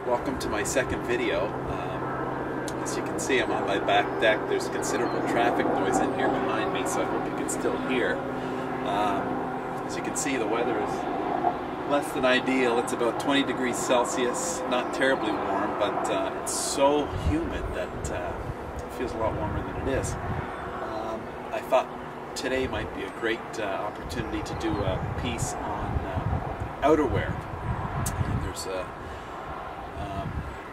Welcome to my second video. As you can see, I'm on my back deck. There's considerable traffic noise in here behind me, so I hope you can still hear. As you can see, the weather is less than ideal. It's about 20 degrees Celsius, not terribly warm, but it's so humid that it feels a lot warmer than it is. I thought today might be a great opportunity to do a piece on outerwear. And there's a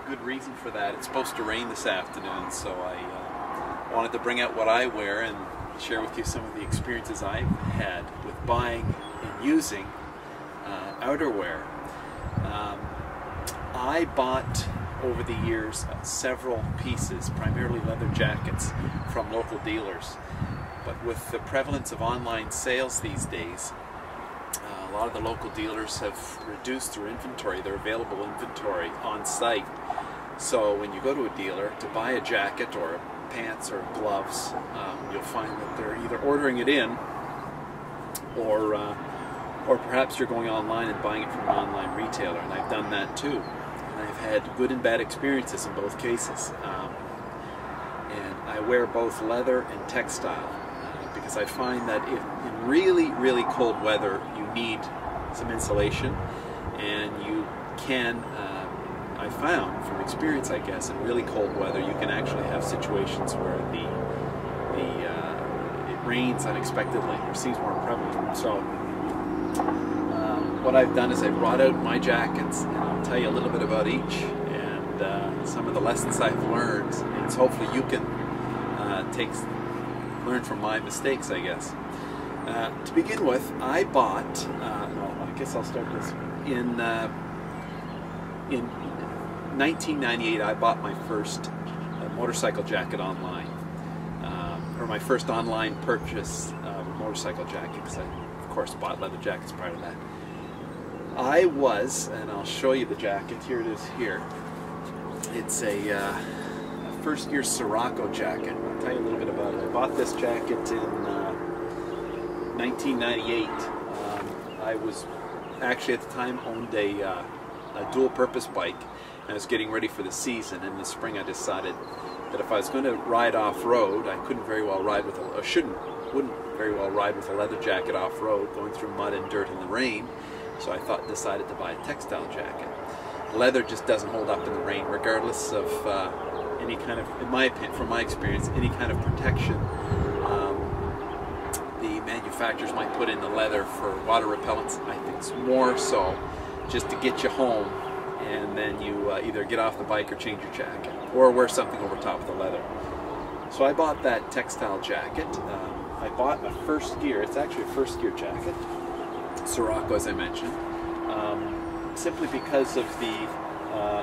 good reason for that. It's supposed to rain this afternoon, so I wanted to bring out what I wear and share with you some of the experiences I've had with buying and using outerwear. I bought over the years several pieces, primarily leather jackets, from local dealers. But with the prevalence of online sales these days, a lot of the local dealers have reduced their inventory, their available inventory on site. So when you go to a dealer to buy a jacket or pants or gloves, you'll find that they're either ordering it in or perhaps you're going online and buying it from an online retailer, and I've done that too. And I've had good and bad experiences in both cases. And I wear both leather and textile because I find that in really cold weather you need some insulation, and you can, I found from experience I guess, in really cold weather you can actually have situations where it rains unexpectedly or seems more prevalent. So what I've done is I brought out my jackets, and I'll tell you a little bit about each and some of the lessons I've learned, and so hopefully you can learn from my mistakes, I guess. To begin with, I bought, I guess I'll start this, in 1998 I bought my first motorcycle jacket online, or my first online purchase of a motorcycle jacket, because I of course bought leather jackets prior to that. I was, and I'll show you the jacket, here it is here. It's a first year Sirocco jacket. I'll tell you a little bit about it. I bought this jacket in 1998. I was actually at the time owned a dual purpose bike, and I was getting ready for the season. In the spring I decided that if I was going to ride off-road, I couldn't very well ride with wouldn't very well ride with a leather jacket off-road, going through mud and dirt in the rain. So I decided to buy a textile jacket. Leather just doesn't hold up in the rain, regardless of any kind of, in my opinion, from my experience, any kind of protection the manufacturers might put in the leather for water repellents. I think it's more so just to get you home, and then you either get off the bike or change your jacket, or wear something over top of the leather. So I bought that textile jacket. I bought a first gear, it's actually a first gear jacket, Sirocco as I mentioned, simply because of the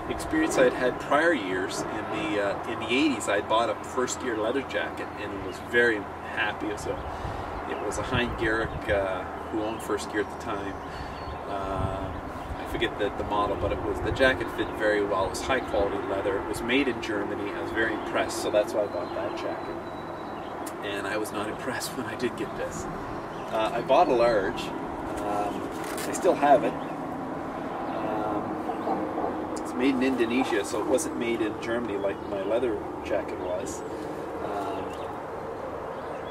experience I had had prior years. In the 80s I had bought a first gear leather jacket and was very happy. It was a Hein Garrick who owned first gear at the time. I forget the model, but the jacket fit very well. It was high quality leather. It was made in Germany. I was very impressed, so that's why I bought that jacket. And I was not impressed when I did get this. I bought a large. I still have it. It's made in Indonesia, so it wasn't made in Germany like my leather jacket was.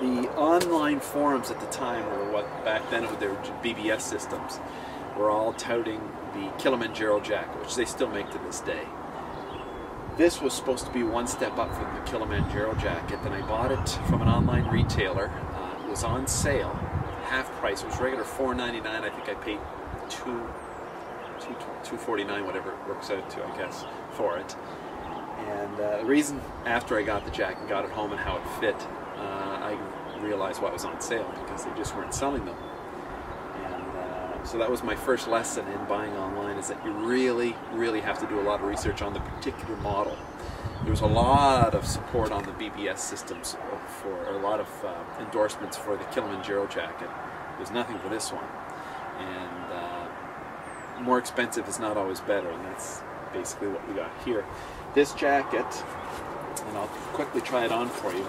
The online forums at the time were what, back then they were BBS systems, were all touting the Kilimanjaro Jacket, which they still make to this day. This was supposed to be one step up from the Kilimanjaro Jacket, and I bought it from an online retailer. It was on sale, half price. It was regular $4.99. I think I paid $2.49, whatever it works out to, I guess, for it. And the reason after I got the jacket, got it home, and how it fit, I realized what was on sale, because they just weren't selling them. And so that was my first lesson in buying online, is that you really have to do a lot of research on the particular model. There was a lot of support on the BBS systems for a lot of endorsements for the Kilimanjaro jacket. There's nothing for this one. And more expensive is not always better, and that's basically what we got here. This jacket, and I'll quickly try it on for you.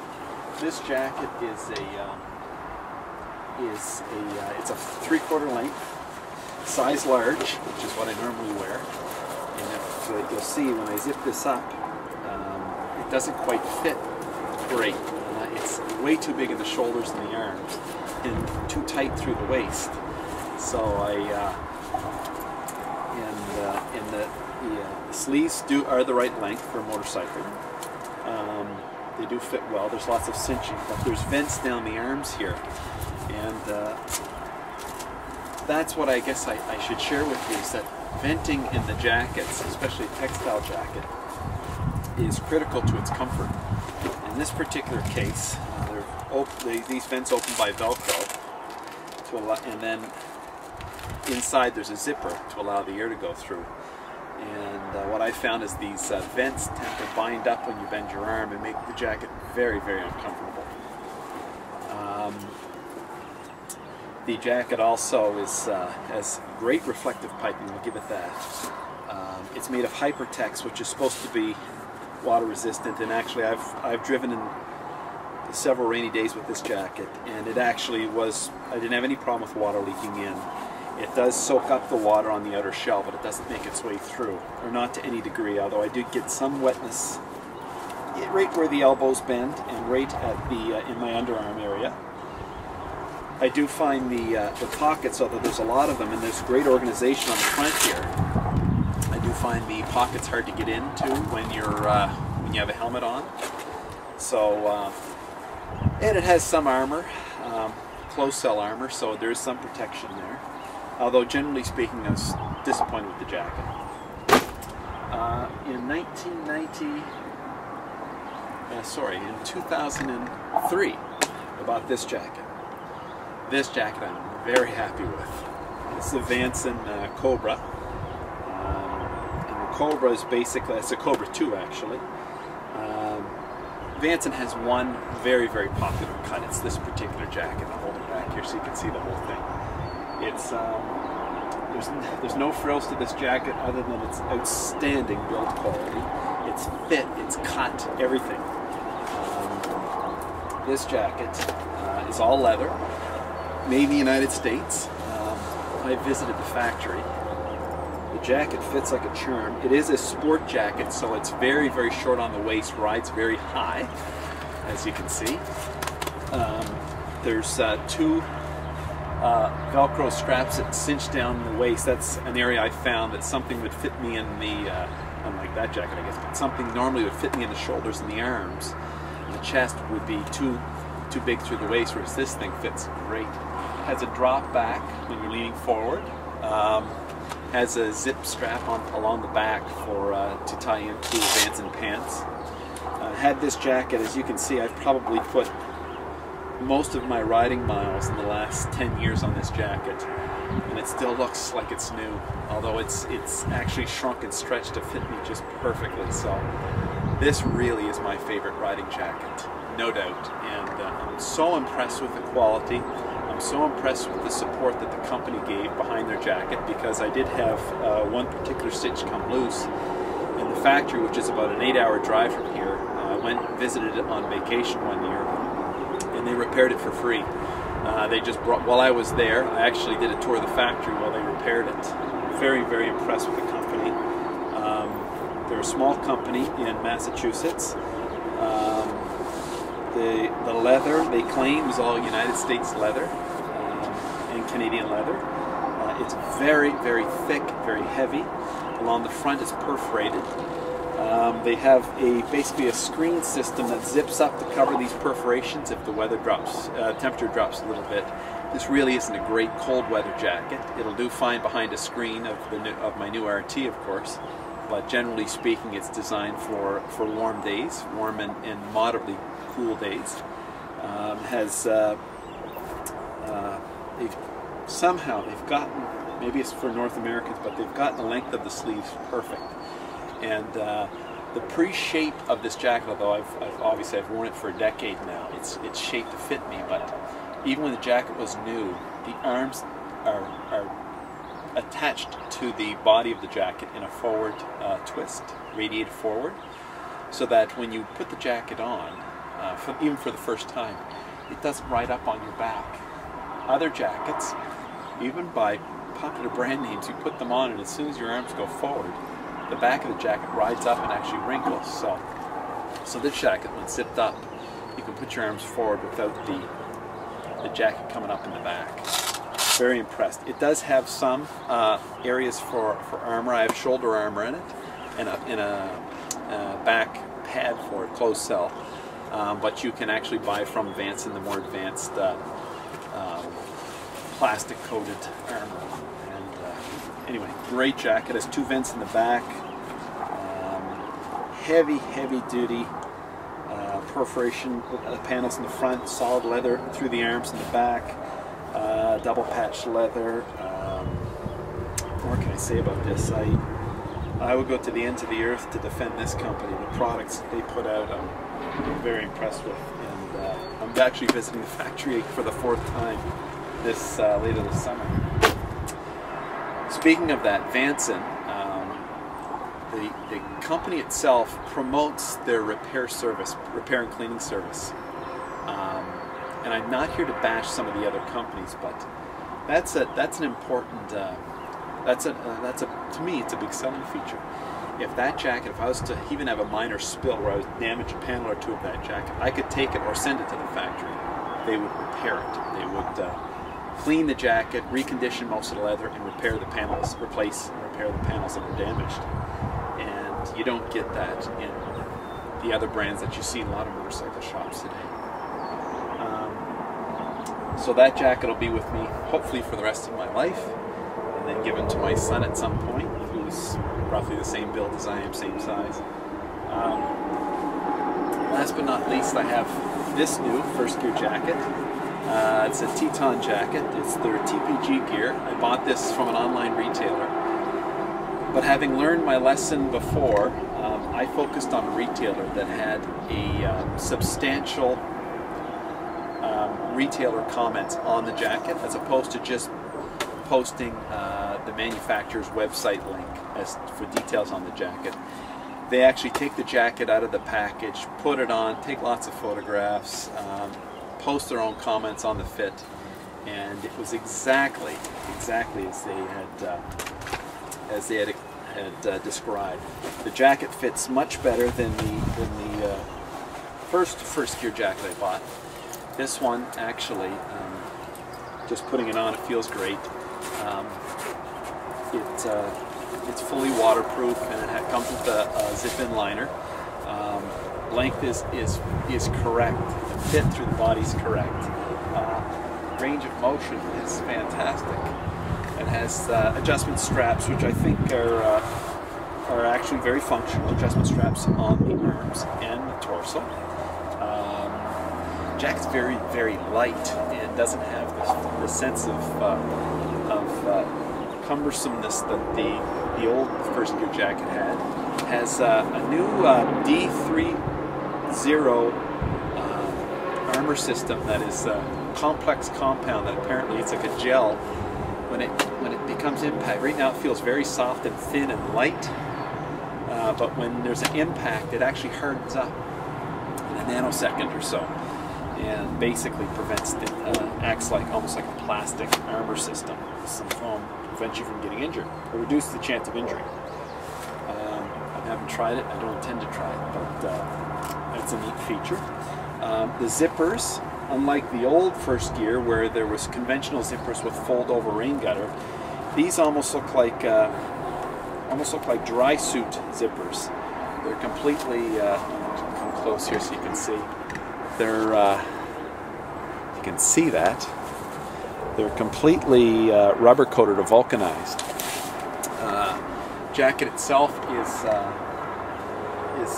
This jacket is it's a 3/4 length, size large, which is what I normally wear, and it actually, you'll see when I zip this up, it doesn't quite fit great. It's way too big in the shoulders and the arms, and too tight through the waist. So the sleeves are the right length for a motorcycle. They do fit well. There's lots of cinching, but there's vents down the arms here, and that's what I guess I should share with you, is that venting in the jackets, especially a textile jacket, is critical to its comfort. In this particular case, these vents open by Velcro, and then inside there's a zipper to allow the air to go through. And what I found is these vents tend to bind up when you bend your arm and make the jacket very, very uncomfortable. The jacket also has great reflective piping, we'll give it that. It's made of Hypertex, which is supposed to be water resistant, and actually I've driven in several rainy days with this jacket, and it actually was, I didn't have any problem with water leaking in. It does soak up the water on the outer shell, but it doesn't make its way through, or not to any degree, although I did get some wetness right where the elbows bend and right at in my underarm area. I do find the pockets, although there's a lot of them, and there's great organization on the front here, I do find the pockets hard to get into when you have a helmet on. So, and it has some armor, closed cell armor, so there's some protection there. Although generally speaking, I was disappointed with the jacket. In 2003, I bought this jacket. This jacket I'm very happy with. It's the Vanson Cobra. And the Cobra is basically, it's a Cobra 2 actually. Vanson has one very, very popular cut. It's this particular jacket. I'll hold it back here so you can see the whole thing. It's there's no frills to this jacket other than its outstanding build quality. It's fit, it's cut, everything. This jacket is all leather, made in the United States. I visited the factory. The jacket fits like a charm. It is a sport jacket, so it's very, very short on the waist, rides very high, as you can see. There's two Velcro straps that cinch down the waist. That's an area I found that something would fit me in the, unlike that jacket I guess, but something normally would fit me in the shoulders and the arms. And the chest would be too big through the waist, whereas this thing fits great. It has a drop back when you're leaning forward. Has a zip strap along the back for to tie into Vanson pants. Had this jacket, as you can see, I've probably put most of my riding miles in the last 10 years on this jacket, and it still looks like it's new, although it's actually shrunk and stretched to fit me just perfectly. So this really is my favorite riding jacket, no doubt, and I'm so impressed with the quality. I'm so impressed with the support that the company gave behind their jacket, because I did have one particular stitch come loose in the factory, which is about an 8-hour drive from here. I went and visited it on vacation one year, and they repaired it for free. They just brought, while I was there, I actually did a tour of the factory while they repaired it. Very, very impressed with the company. They're a small company in Massachusetts. The leather, they claim, is all United States leather and Canadian leather. It's very, very thick, very heavy. Along the front it's perforated. They have basically a screen system that zips up to cover these perforations if the weather drops, temperature drops a little bit. This really isn't a great cold weather jacket. It'll do fine behind a screen of my new RT, of course, but generally speaking, it's designed for warm days, warm and moderately cool days. They've gotten, maybe it's for North Americans, but they've gotten the length of the sleeves perfect. And the pre-shape of this jacket, although I've worn it for a decade now, it's shaped to fit me, but even when the jacket was new, the arms are attached to the body of the jacket in a forward twist, radiated forward, so that when you put the jacket on, even for the first time, it doesn't ride up on your back. Other jackets, even by popular brand names, you put them on and as soon as your arms go forward, the back of the jacket rides up and actually wrinkles. So this jacket, when zipped up, you can put your arms forward without the jacket coming up in the back. Very impressed. It does have some areas for armor. I have shoulder armor in it, and a back pad for it, closed cell. But you can actually buy from Vanson the more advanced plastic coated armor. And anyway, great jacket. Has 2 vents in the back. Heavy duty perforation panels in the front, solid leather through the arms in the back, double patch leather. What can I say about this? I would go to the ends of the earth to defend this company. The products they put out, I'm very impressed with, and I'm actually visiting the factory for the 4th time later this summer. Speaking of that, Vanson, the company itself promotes their repair and cleaning service. And I'm not here to bash some of the other companies, but that's an important, to me, it's a big selling feature. If that jacket, if I was to even have a minor spill where I was damaged a panel or 2 of that jacket, I could take it or send it to the factory. They would repair it. They would clean the jacket, recondition most of the leather, and repair the panels, replace and repair the panels that were damaged. And you don't get that in the other brands that you see in a lot of motorcycle shops today. So that jacket will be with me hopefully for the rest of my life, and then given to my son at some point, who's roughly the same build as I am, same size. Last but not least, I have this new First Gear jacket. It's a Teton jacket. It's their TPG gear. I bought this from an online retailer. But having learned my lesson before, I focused on a retailer that had a substantial retailer comments on the jacket, as opposed to just posting the manufacturer's website link as for details on the jacket. They actually take the jacket out of the package, put it on, take lots of photographs, post their own comments on the fit, and it was exactly as they had described. The jacket fits much better than the first Gear jacket I bought. This one actually, just putting it on, it feels great. It's fully waterproof, and it comes with a zip-in liner. Length is correct. The fit through the body is correct. Range of motion is fantastic. It has adjustment straps, which I think are actually very functional. Adjustment straps on the arms and the torso. Jacket's very light and doesn't have the sense of cumbersomeness that the old First Gear jacket had. It has a new D30 armor system that is a complex compound that apparently it's like a gel. When it becomes impact, right now it feels very soft and thin and light, but when there's an impact, it actually hardens up in a nanosecond or so, and basically acts like almost like a plastic armor system with some foam to prevent you from getting injured or reduce the chance of injury. I haven't tried it. I don't intend to try it, but it's a neat feature. The zippers, unlike the old First Gear where there was conventional zippers with fold-over rain gutter, these almost look like dry suit zippers. They're completely. Come close here so you can see. They're. You can see that. They're completely rubber coated or vulcanized. Jacket itself is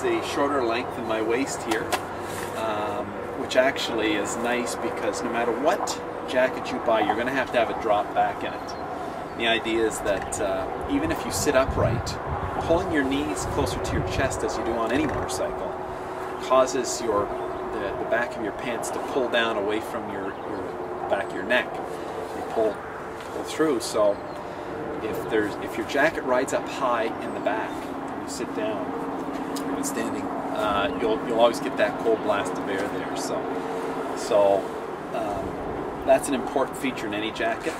a shorter length than my waist here. Which actually is nice because no matter what jacket you buy, you're going to have a drop back in it. The idea is that even if you sit upright, pulling your knees closer to your chest as you do on any motorcycle causes the back of your pants to pull down away from your back of your neck. You pull through. So if your jacket rides up high in the back and you sit down when standing, you'll always get that cold blast of air there. So that's an important feature in any jacket.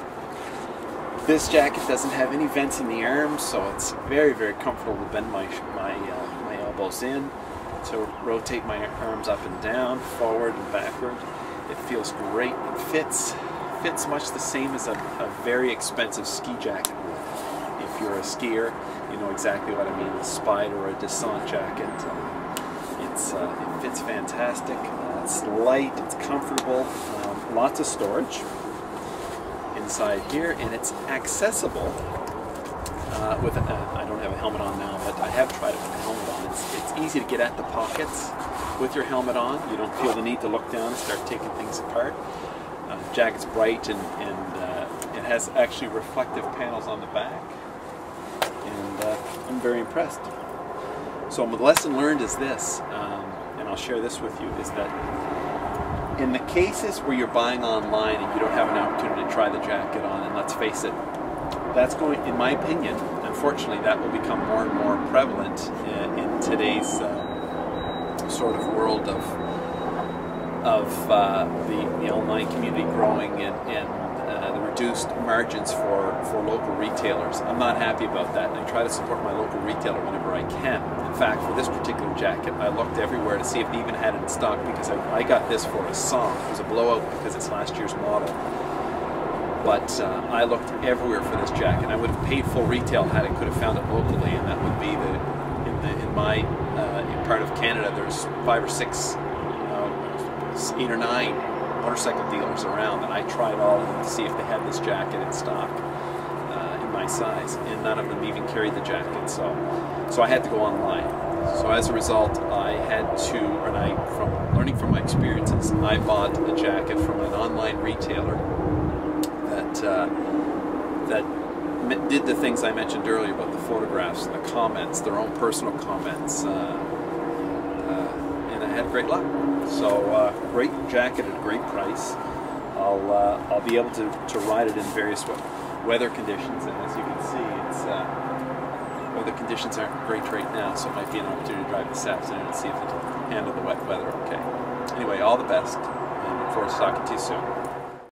This jacket doesn't have any vents in the arms, so it's very, very comfortable to bend my elbows in, to rotate my arms up and down, forward and backward. It feels great. It fits much the same as a very expensive ski jacket would. If you're a skier, you know exactly what I mean. A Spide or a descent jacket. It fits fantastic. It's light. It's comfortable. Lots of storage inside here, and it's accessible with I don't have a helmet on now, but I have tried it with a helmet on. It's easy to get at the pockets with your helmet on. You don't feel the need to look down and start taking things apart. The jacket's bright, and it has actually reflective panels on the back, and I'm very impressed. So the lesson learned is this, and I'll share this with you, is that in the cases where you're buying online and you don't have an opportunity to try the jacket on, and let's face it, that's going, in my opinion, unfortunately, that will become more and more prevalent in today's sort of world of the online community growing, and the reduced margins for local retailers. I'm not happy about that, and I try to support my local retailer whenever I can. In fact, for this particular jacket, I looked everywhere to see if they even had it in stock, because I got this for a song. It was a blowout because it's last year's model. But I looked everywhere for this jacket. I would have paid full retail had I could have found it locally, and that would be in my part of Canada. There's 5 or 6, 8 or 9 motorcycle dealers around, and I tried all of them to see if they had this jacket in stock in my size, and none of them even carried the jacket. So I had to go online. So as a result, I had to, from learning from my experiences, I bought a jacket from an online retailer that did the things I mentioned earlier about the photographs and the comments, their own personal comments, and I had great luck. So great jacket at a great price. I'll be able to ride it in various weather conditions, and as you can see, it's weather conditions aren't great right now, so it might be an opportunity to drive this afternoon and see if it'll handle the wet weather okay. Anyway, all the best, and look forward to talking to you soon.